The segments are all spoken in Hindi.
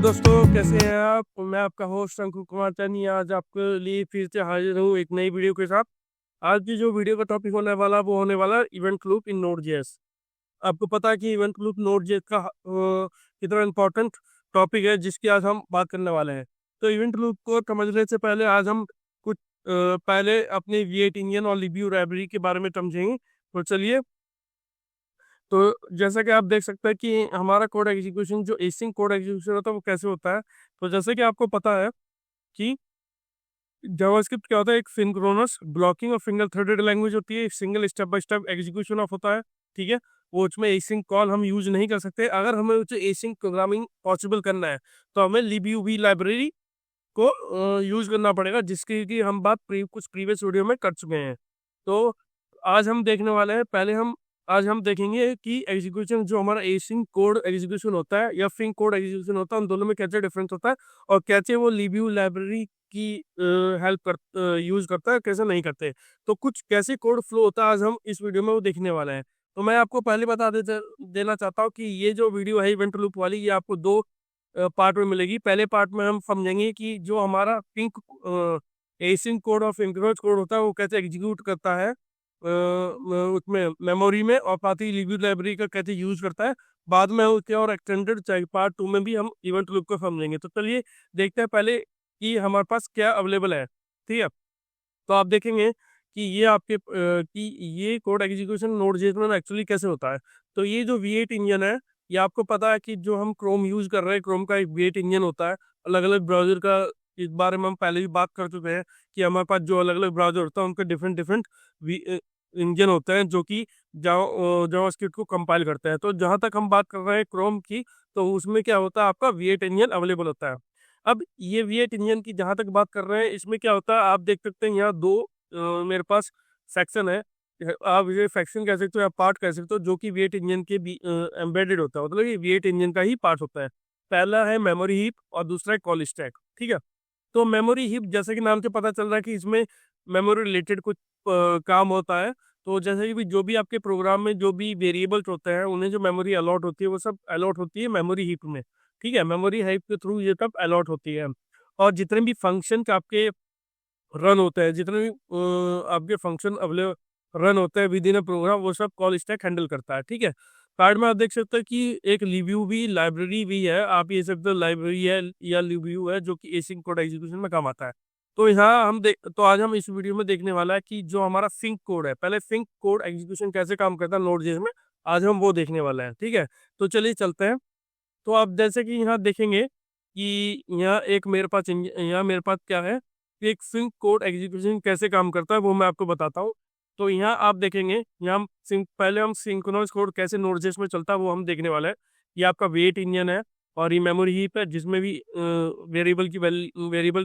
दोस्तों, कैसे हैं आप। मैं आपका होस्ट अंकुर कुमार चानी आज आपके लिए फिर से हाजिर हूँ एक नई वीडियो के साथ। आज की जो वीडियो का टॉपिक होने वाला वो होने वाला इवेंट लूप इन नोड.जेएस। आपको पता है कि इवेंट लूप नोड.जेएस का कितना इम्पोर्टेंट टॉपिक है जिसकी आज हम बात करने वाले हैं। तो इवेंट लूप को समझने से पहले आज हम कुछ पहले अपने V8 इंजन और लिब्यू लाइब्रेरी के बारे में समझेंगे। तो चलिए, तो जैसा कि आप देख सकते हैं कि हमारा कोड एग्जीक्यूशन जो एसिंक कोड एग्जीक्यूशन होता है वो कैसे होता है। तो जैसे कि आपको पता है कि जावास्क्रिप्ट क्या होता है, एक सिंक्रोनस ब्लॉकिंग और सिंगल थ्रेडेड लैंग्वेज होती है। एक single step by step execution of होता है, ठीक है। वो उसमें एसिंक कॉल हम यूज नहीं कर सकते। अगर हमें उसे एसिंक प्रोग्रामिंग पॉसिबल करना है तो हमें libuv लाइब्रेरी को यूज करना पड़ेगा, जिसकी कि हम बात कुछ प्रीवियस वीडियो में कर चुके हैं। तो आज हम देखने वाले हैं, आज हम देखेंगे कि एग्जीक्यूशन जो हमारा एसिंक कोड एग्जीक्यूशन होता है या सिंक कोड एग्जीक्यूशन होता है, उन दोनों में कैसे डिफरेंस होता है और कैसे वो लिब्यू लाइब्रेरी की हेल्प कर यूज करता है, कैसे नहीं करते। तो कुछ कैसे कोड फ्लो होता है आज हम इस वीडियो में वो देखने वाले हैं। तो मैं आपको पहले देना चाहता हूँ कि ये जो वीडियो है इवेंट लूप वाली, ये आपको दो पार्ट में मिलेगी। पहले पार्ट में हम समझेंगे कि जो हमारा पिंक एसिंक कोड और सिंक्रोनस कोड होता है वो कैसे एग्जीक्यूट करता है उसमें मेमोरी में, और साथ ही लिब्यू लाइब्रेरी का कैसे यूज करता है। बाद में उसके और एक्सटेंडेड पार्ट 2 में भी हम इवेंट लूप को समझेंगे। तो चलिए देखते हैं पहले कि हमारे पास क्या अवेलेबल है, ठीक है। तो आप देखेंगे कि ये कि ये कोड एग्जीक्यूशन नोड.जेएस में एक्चुअली कैसे होता है। तो ये जो V8 इंजन है, ये आपको पता है कि जो हम क्रोम यूज कर रहे हैं, क्रोम का एक V8 इंजन होता है। अलग अलग ब्राउजर का इस बारे में हम पहले भी बात कर चुके हैं कि हमारे पास जो अलग अलग ब्राउजर होता है उनके डिफरेंट डिफरेंट इंजन होते हैं जो कि जावास्क्रिप्ट को कंपाइल करते हैं। तो जहां तक हम बात कर रहे हैं क्रोम की, तो उसमें क्या होता है, आपका V8 इंजन अवेलेबल होता है। अब ये V8 इंजन की जहां तक बात कर रहे हैं, इसमें क्या होता है आप देख सकते हैं यहाँ दो मेरे पास सेक्शन है। आप ये सेक्शन कह सकते हो या पार्ट कह सकते हो, जो कि V8 इंजन के भी एम्बेडेड होता है, मतलब ये V8 इंजन का ही पार्ट होता है। पहला है मेमोरी हीप और दूसरा है कॉल स्टैक, ठीक है। तो मेमोरी हीप जैसे कि नाम से पता चल रहा है कि इसमें मेमोरी रिलेटेड कुछ काम होता है। तो जैसे कि जो भी आपके प्रोग्राम में जो भी वेरिएबल्स होते हैं, उन्हें जो मेमोरी अलॉट होती है वो सब अलॉट होती है मेमोरी हीप में, ठीक है। मेमोरी हीप के थ्रू ये सब अलॉट होती है। और जितने भी फंक्शन आपके रन होते हैं, जितने भी आपके फंक्शन अवेलेबल रन होते हैं विद इन अ प्रोग्राम, वो सब कॉल स्टैक हैंडल करता है, ठीक है। कार्ड में आप देख सकते हैं कि एक लिब्यू भी लाइब्रेरी भी है, आप ये सकते हो लाइब्रेरी है या लिब्यू है, जो कि एसिंक कोड एग्जीक्यूशन में काम आता है। तो यहाँ तो आज हम इस वीडियो में देखने वाला है कि जो हमारा सिंक कोड है, पहले सिंक कोड एग्जीक्यूशन कैसे काम करता है नोड.जेएस में, आज हम वो देखने वाले हैं, ठीक है। तो चलिए चलते हैं। तो आप जैसे कि यहाँ देखेंगे कि यहाँ मेरे पास क्या है कि एक सिंक कोड एग्जीक्यूशन कैसे काम करता है वो मैं आपको बताता हूँ। तो यहाँ आप देखेंगे, यहाँ पहले हम सिंक्रोनस कोड कैसे नोड.जेएस में चलता है वो हम देखने वाले हैं। ये आपका वेट इंजन है और ये मेमोरी हीप है, जिसमें भी वेरिएबल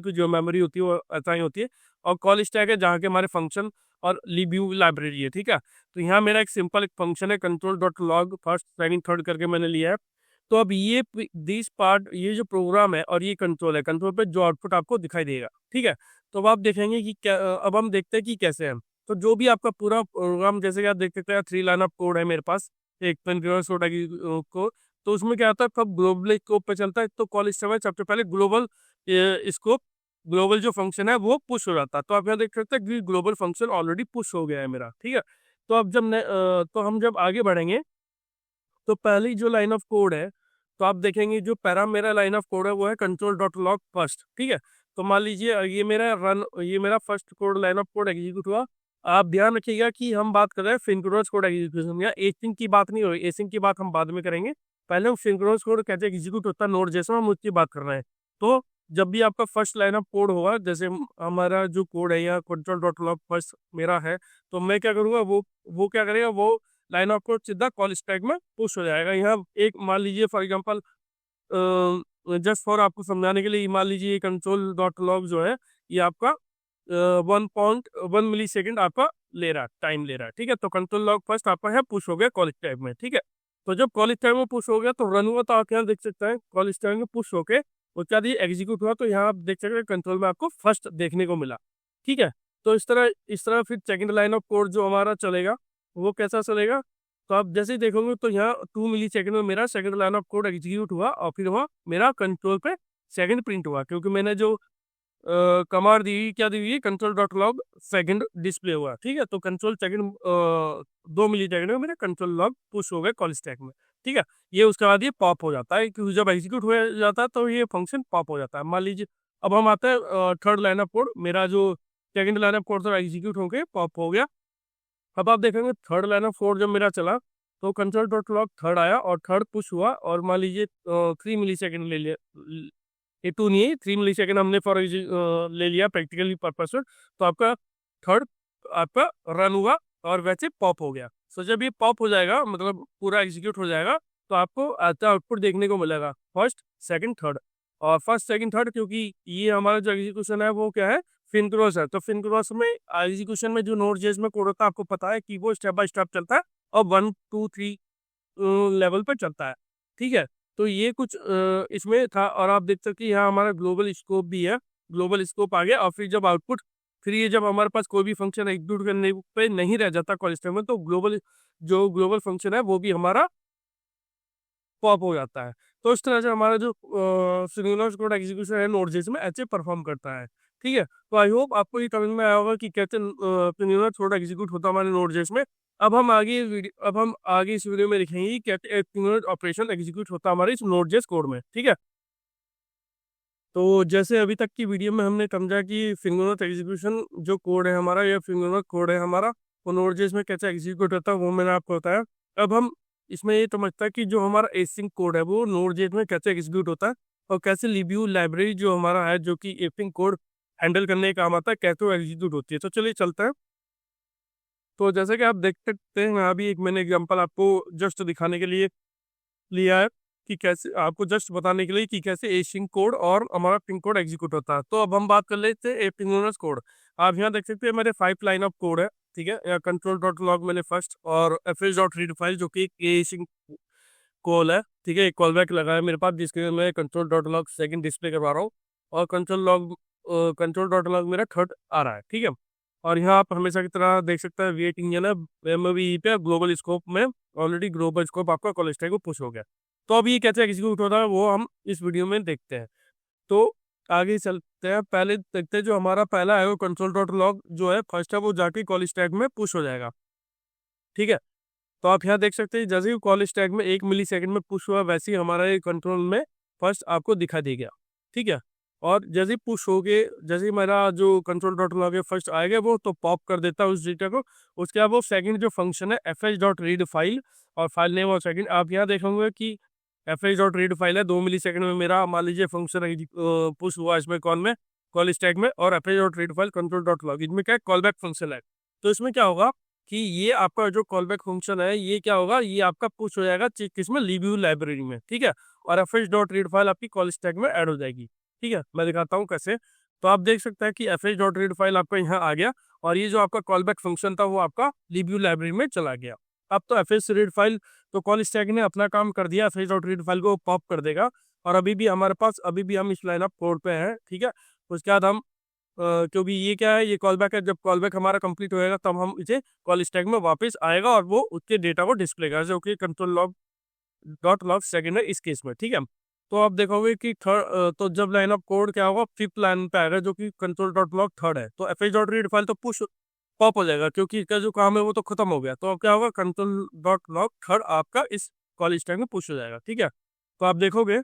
की जो मेमोरी होती है वो असाइन होती है। और कॉल स्टैक है जहाँ के हमारे फंक्शन और लिब्यू लाइब्रेरी है, ठीक है। तो यहाँ मेरा एक सिंपल एक फंक्शन है control.log फर्स्ट सेकंड थर्ड करके मैंने लिया है। तो अब ये जो प्रोग्राम है और ये कंट्रोल है, कंट्रोल पे जो आउटपुट आपको दिखाई देगा, ठीक है। तो अब आप देखेंगे कि क्या, अब हम देखते हैं कि कैसे है। तो जो भी आपका पूरा प्रोग्राम, जैसे कि आप देख सकते हैं 3 लाइन ऑफ कोड है मेरे पास, एक कंटिन्यूअस कोड। तो उसमें क्या होता है, सब ग्लोबल स्कोप पे चलता है। तो कॉल स्टैक में सबसे पहले स्कोप ग्लोबल जो फंक्शन है वो पुश हो जाता है। तो आप यहाँ देख सकते हैं कि ग्लोबल फंक्शन ऑलरेडी पुश हो गया है मेरा, ठीक है। तो अब तो हम जब आगे बढ़ेंगे, तो पहली जो लाइन ऑफ कोड है, तो आप देखेंगे जो मेरा लाइन ऑफ कोड है वो है control.log फर्स्ट, ठीक है। तो मान लीजिए ये मेरा first code line of code execute हुआ। आप ध्यान रखिएगा कि हम बात कर रहे हैं सिंक्रोनस कोड एग्जीक्यूशन, या एसिंक की बात नहीं हो रही। एसिंक की बात हम बाद में करेंगे, पहले हम सिंक्रोनस कोड कैसे एग्जीक्यूट होता है नोड.जेएस में हम उसकी बात कर रहे हैं। तो जब भी आपका फर्स्ट लाइन ऑफ कोड होगा, जैसे हमारा जो कोड है यहाँ control.log फर्स्ट मेरा है, तो मैं क्या करूँगा, वो क्या करेगा, वो लाइन ऑफ कोड सीधा कॉल स्टैक में पुश हो जाएगा। यहाँ एक मान लीजिए फॉर एग्जांपल, जस्ट फॉर आपको समझाने के लिए, मान लीजिए ये control.log जो है ये आपका 1.1 मिली सेकेंड आपका टाइम ले रहा है, ठीक है। तो control.log फर्स्ट आपका यहाँ पुश हो गया कॉल स्टैक में, ठीक है। तो जब कॉल स्टैक में पुश हो गया तो रन हुआ, तो आप यहाँ देख सकते हैं कॉल स्टैक में पुश होके उसके बाद ये एग्जीक्यूट हुआ। तो यहाँ आप देख सकते हैं कंट्रोल में आपको फर्स्ट देखने को मिला, ठीक है। तो इस तरह फिर सेकंड लाइन ऑफ कोड जो हमारा चलेगा वो कैसा चलेगा, तो आप जैसे ही देखोगे तो यहाँ 2 मिली सेकंड में मेरा second line of code execute हुआ और फिर वहाँ मेरा कंट्रोल पे सेकंड प्रिंट हुआ, क्योंकि मैंने जो कमांड दी हुई, क्या दी हुई है, control dot log second display हुआ। ठीक है, तो कंट्रोल सेकंड 2 मिली सेकंड में मेरा कंट्रोल लॉग पुश हो गया कॉल स्टैक में। ठीक है, ये उसके बाद ये पॉप हो जाता है, क्योंकि जब एग्जीक्यूट हो जाता है तो ये फंक्शन पॉप हो जाता है। मान लीजिए अब हम आते हैं थर्ड लाइन ऑफ कोड, मेरा जो सेकंड लाइन ऑफ कोड था एग्जीक्यूट होके पॉप हो गया। अब आप देखेंगे थर्ड लाइन ऑफ कोड जब मेरा चला तो कंट्रोल डॉट लॉग थर्ड आया और थर्ड पुश हुआ, और मान लीजिए 3 मिली सेकंड ले लिया, ये 2 नहीं है, 3 मिली सेकंड हमने फॉर ले लिया प्रैक्टिकली पर्पस से, तो आपका थर्ड आपका रन हुआ और वैसे पॉप हो गया। सो जब ये पॉप हो जाएगा, मतलब पूरा एग्जीक्यूट हो जाएगा, तो आपको आता आउटपुट देखने को मिलेगा फर्स्ट सेकंड थर्ड। और फर्स्ट सेकंड थर्ड, क्योंकि ये हमारा जो एग्जीक्यूशन है वो क्या है, फिनक्रॉस है, तो फिनक्रॉस में एग्जीक्यूशन में जो नोड जेस में कोड होता है आपको पता है कि वो स्टेप बाय स्टेप चलता है और 1 2 3 लेवल पर चलता है। ठीक है, तो ये कुछ इसमें था। और आप देख सकते हैं यहाँ हमारा ग्लोबल स्कोप भी है, ग्लोबल स्कोप आ गया। और फिर जब आउटपुट, फिर ये जब हमारे पास कोई भी फंक्शन एग्जीक्यूट करने पे नहीं रह जाता कॉल स्टेटमेंट, तो ग्लोबल जो ग्लोबल फंक्शन है वो भी हमारा पॉप हो जाता है। तो इस तरह से हमारा जो सिंगुलर कोड एग्जीक्यूशन है नोड जेस में ऐसे परफॉर्म करता है। ठीक है, तो आई होप आपको ये समझ में आया होगा कि कैसे सिंगुलर कोड एग्जीक्यूट होता है हमारे नोड जेस में। अब हम आगे इस वीडियो में देखेंगे कि कैसे सिंगुलर ऑपरेशन एग्जीक्यूट होता है हमारे इस नोड जेस कोड में। ठीक है, तो जैसे अभी तक की वीडियो में हमने समझा कि फिंगरनोट एग्जीक्यूशन जो कोड है हमारा, या फिंगरनोट कोड है हमारा, वो नोड.js में कैसे एग्जीक्यूट होता है वो मैंने आपको बताया। अब हम इसमें ये समझता है कि जो हमारा एसिंक कोड है वो नोड.js में कैसे एग्जीक्यूट होता है, और कैसे लिब्यू लाइब्रेरी जो हमारा है जो कि एसिंक कोड हैंडल करने का काम आता है, कैसे वो एग्जीक्यूट होती है। तो चलिए चलते हैं। तो जैसे कि आप देख सकते हैं, यहाँ भी एक मैंने एग्जाम्पल आपको जस्ट दिखाने के लिए लिया है कि कैसे, आपको जस्ट बताने के लिए कि कैसे एशिंग कोड और हमारा पिंग कोड एग्जीक्यूट होता है। तो अब हम बात कर लेते हैं एपिंगोनस कोड। आप यहाँ देख सकते हैं मेरे 5 लाइन ऑफ कोड है। ठीक है, कंट्रोल डॉट लॉग मैंने फर्स्ट, और एफ डॉट रीड फाइल जो कि एशिंग कॉल है। ठीक है, एक कॉल बैक लगा है मेरे पास जिसके मैं control dot log second display करवा रहा हूँ, और कंट्रोल डॉट लॉग मेरा थर्ड आ रहा है। ठीक है, और यहाँ आप हमेशा की तरह देख सकते हैं वेट इंजन है, मैं भी पे ग्लोबल स्कोप में ऑलरेडी ग्लोबल स्कोप आपका कॉल स्टैक को पुश हो गया। तो अब ये कैसे एग्जीक्यूट होता है वो हम इस वीडियो में देखते हैं। तो आगे चलते हैं, पहले देखते हैं जो हमारा पहला है वो कंट्रोल डॉट लॉग जो है फर्स्ट है वो जाके कॉल स्टैक में पुश हो जाएगा। ठीक है, तो आप यहाँ देख सकते हैं जैसे ही कॉल स्टैक में 1 मिली सेकंड में पुश हुआ, वैसे ही हमारा ये कंट्रोल में फर्स्ट आपको दिखा दी गया। ठीक है, और जैसे ही पुश हो गए, जैसे ही मेरा जो कंट्रोल डॉट लॉग है फर्स्ट आएगा वो तो पॉप कर देता है उस डेटा को। उसके बाद वो सेकंड जो फंक्शन है F H dot read file, और फाइल नेम और सेकंड आप यहाँ देखोगे कि F H dot read file है, 2 मिली सेकंड में मेरा मान लीजिए फंक्शन पुश हुआ इसमें कॉल में, कॉल स्टैक में, और F H dot read file control dot log इनमें क्या है, कॉल बैक फंक्शन है। तो इसमें क्या होगा कि ये आपका जो कॉलबैक फंक्शन है ये क्या होगा, ये आपका पुश हो जाएगा किसमें, लिब्यू लाइब्रेरी में। ठीक है, और F H dot read file आपकी कॉल स्टैक में ऐड हो जाएगी। ठीक है, मैं दिखाता हूँ कैसे। तो आप देख सकते हैं कि F H dot read file आपका यहाँ आ गया, और ये जो आपका कॉलबैक फंक्शन था वो आपका लिब्यू लाइब्रेरी में चला गया। अब तो एफ एच रीड फाइल, तो कॉल स्टैक ने अपना काम कर दिया, F H dot read file को पॉप कर देगा। और अभी भी हमारे पास, अभी भी हम इस लाइन ऑफ कोड पे हैं। ठीक है, उसके बाद हम क्योंकि ये क्या है, ये कॉल बैक है, जब कॉल बैक हमारा कंप्लीट होएगा तब हम इसे कॉल स्टैक में वापस आएगा और वो उसके डेटा को डिस्प्ले करेगा, जो कि control log dot log second है इस केस में। ठीक है, तो आप देखोगे कि थर्ड, तो जब लाइन ऑफ कोड क्या होगा, फिफ्थ लाइन पे आएगा जो कि कंट्रोल डॉट लॉग थर्ड है, तो F H dot read file तो पुश पॉप हो जाएगा क्योंकि इसका जो काम है वो तो खत्म हो गया। तो अब क्या होगा, कंट्रोल डॉट लॉग थर्ड आपका इस कॉल स्टैक में पुश हो जाएगा। ठीक है, तो आप देखोगे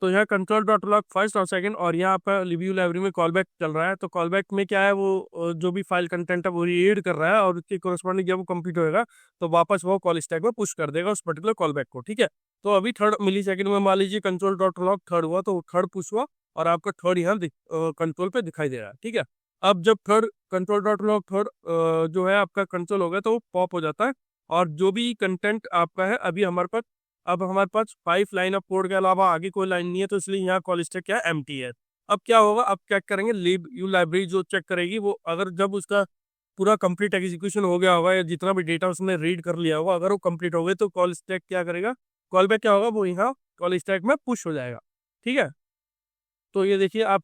तो यहाँ कंट्रोल डॉट लॉग फर्स्ट और सेकंड, और यहाँ पर रिव्यू लाइब्रेरी में कॉलबैक चल रहा है। तो कॉलबैक में क्या है, वो जो भी फाइल कंटेंट है वो रीड कर रहा है, और उसके कोरस्पॉन्डिंग जब वो कंप्लीट होएगा तो वापस वो कॉल स्टैक में पुश कर देगा उस पर्टिकुलर कॉलबैक को। ठीक है, तो अभी 3 मिली सेकंड में मान लीजिए कंट्रोल डॉट लॉग थर्ड हुआ तो थर्ड पुश हुआ, और आपका थर्ड यहाँ कंट्रोल पे दिखाई दे रहा है। ठीक है, अब जब third control dot log third जो है आपका कंट्रोल हो गया तो वो पॉप हो जाता है, और जो भी कंटेंट आपका है अभी हमारे पास, अब हमारे पास 5 लाइन ऑफ कोड के अलावा आगे कोई लाइन नहीं है, तो इसलिए यहाँ कॉल स्टैक क्या है, एम्प्टी है। अब क्या होगा, अब चेक करेंगे लिब यू लाइब्रेरी जो चेक करेगी वो, अगर जब उसका पूरा कंप्लीट एग्जीक्यूशन हो गया होगा या जितना भी डेटा उसने रीड कर लिया होगा अगर वो कंप्लीट हो गए तो कॉल स्टैक क्या करेगा, कॉल बैक क्या होगा, वो यहाँ कॉल स्टैक में पुश हो जाएगा। ठीक है, तो ये देखिए आप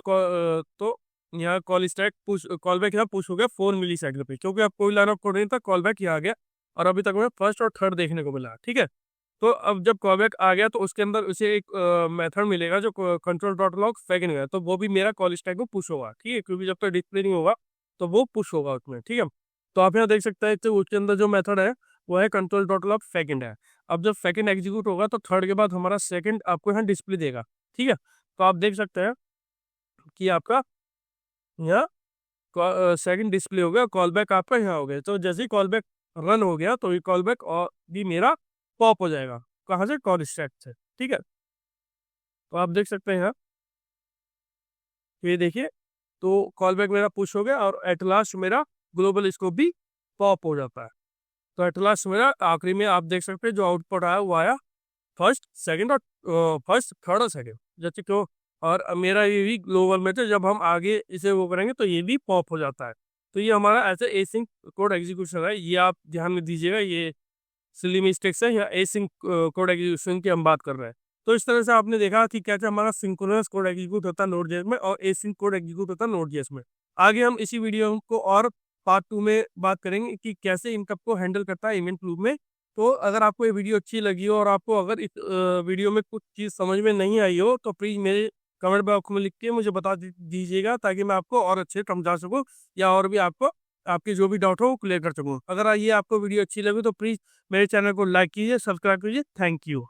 तो यहाँ call stack push, call back यहाँ पुश हो गया 4 मिली सेकंड पे, क्योंकि अब कोई लाइन ऑफ कोड नहीं था, कॉल बैक यहाँ आ गया और अभी तक में फर्स्ट और थर्ड देखने को मिला। ठीक है, तो अब जब कॉलबैक आ गया तो उसके अंदर उसे एक मेथड मिलेगा जो कंट्रोल डॉट लॉग सेकंड है, तो वो भी मेरा कॉल स्टैक को पुश होगा। ठीक है, क्योंकि जब तक डिस्प्ले नहीं होगा तो वो पुश होगा उसमें। ठीक है, तो आप यहाँ देख सकते हैं तो उसके अंदर जो मेथड है वो है कंट्रोल डॉट लॉग सेकंड है। अब जब सेकंड एग्जीक्यूट होगा तो थर्ड के बाद हमारा सेकंड आपको यहाँ डिस्प्ले देगा। ठीक है, तो आप देख सकते हैं कि आपका यहाँ सेकंड डिस्प्ले हो गया, कॉल बैक आपका यहाँ हो गया। तो जैसे ही कॉल बैक रन हो गया तो ये कॉल बैक और भी मेरा पॉप हो जाएगा। कहाँ से? कॉल स्टैक से। ठीक है, तो आप देख सकते हैं यहाँ, ये देखिए, तो कॉल बैक मेरा पुश हो गया और एट लास्ट मेरा ग्लोबल स्कोप भी पॉप हो जाता है। तो एट लास्ट मेरा आखिरी में आप देख सकते हैं जो आउटपुट आया वो आया फर्स्ट सेकंड और फर्स्ट थर्ड और सेकंड, जैसे क्यों। और मेरा ये भी ग्लोबल में थे, जब हम आगे इसे वो करेंगे तो ये भी पॉप हो जाता है। तो ये हमारा ऐसे एसिंक कोड एग्जीक्यूशन है, ये आप ध्यान में दीजिएगा, ये सिली मिस्टेक्स है या एसिंक कोड एग्जीक्यूशन की हम बात कर रहे हैं। तो इस तरह से आपने देखा कि कैसे हमारा सिंक्रोनस कोड एग्जीक्यूट होता है नोड जेएस में और एसिंक कोड एग्जीक्यूट होता है नोड जेएस में। आगे हम इसी वीडियो को और पार्ट 2 में बात करेंगे कि कैसे इन सब को हैंडल करता है इवेंट लूप में। तो अगर आपको ये वीडियो अच्छी लगी हो और आपको अगर इस वीडियो में कुछ चीज़ समझ में नहीं आई हो तो प्लीज़ मेरे कमेंट बॉक्स में लिख के मुझे बता दीजिएगा, ताकि मैं आपको और अच्छे समझा सकूँ या और भी आपको आपके जो भी डाउट हो वो क्लियर कर सकूँ। अगर ये आपको वीडियो अच्छी लगी तो प्लीज़ मेरे चैनल को लाइक कीजिए, सब्सक्राइब कीजिए। Thank you.